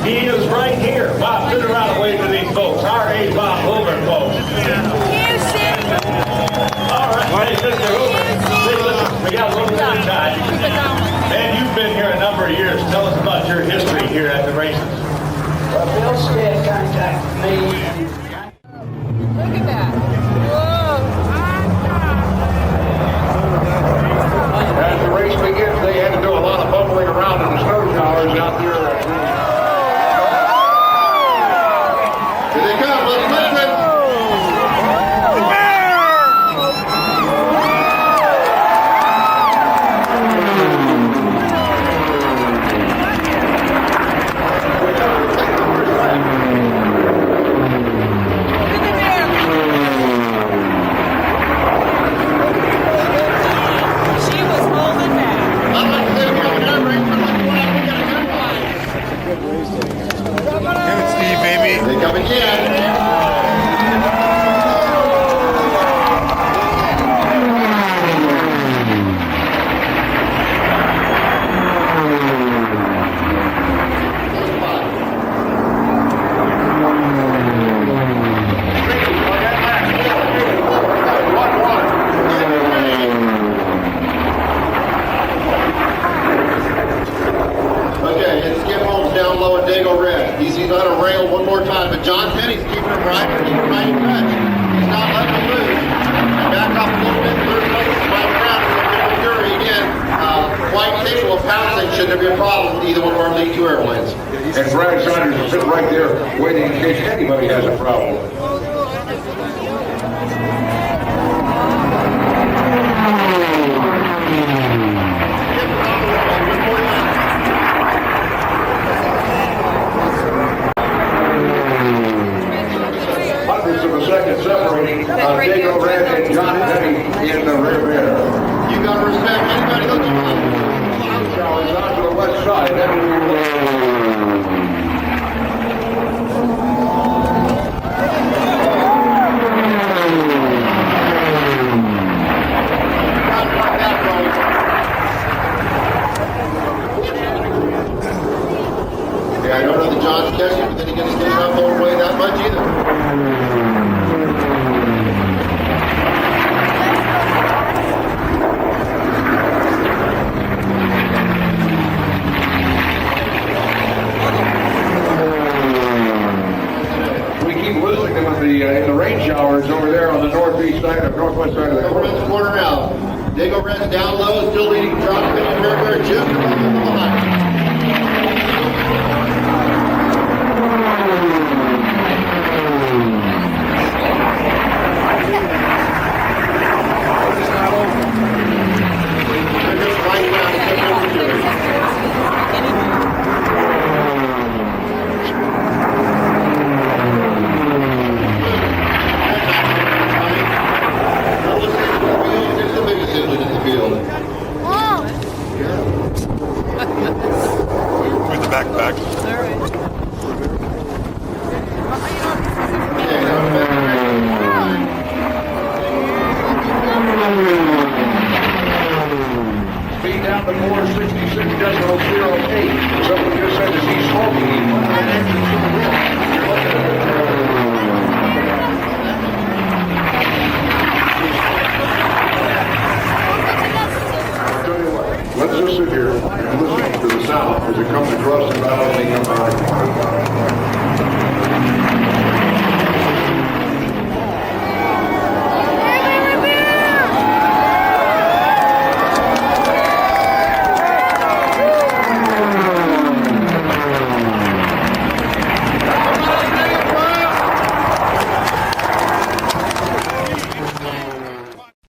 He is right here. Bob, turn around and wave to these folks. R.A. Bob Hoover, folks. All right. Hey, Mr. Hoover. Hey, listen, we got a little bit of time. And you've been here a number of years. Tell us about your history here at the races. Well, Bill Stead contacted me. Look at that. Whoa. As the race begins, they had to do a lot of bubbling around in the snow showers out there. Here they come. Let's listen. Dago red. He's on a rail one more time, but John Penny's keeping him right in touch. He's not letting him loose. Back up a little bit, third place, right around, and fury again. Quite capable of pouncing. Shouldn't there be a problem with either one of our lead two airplanes. And Brad Saunders is sitting right there waiting in case anybody has a problem. Separating Dago Red and John Penny in the rear there. You got to respect anybody who's on showers out to the west side. Yeah, I don't know that John's catching, but then he gets up all the way that much either. In the rain showers over there on the northeast side of northwest side of the corner now. Dago Red's down low, still leading John Penny and Warbird just above the line.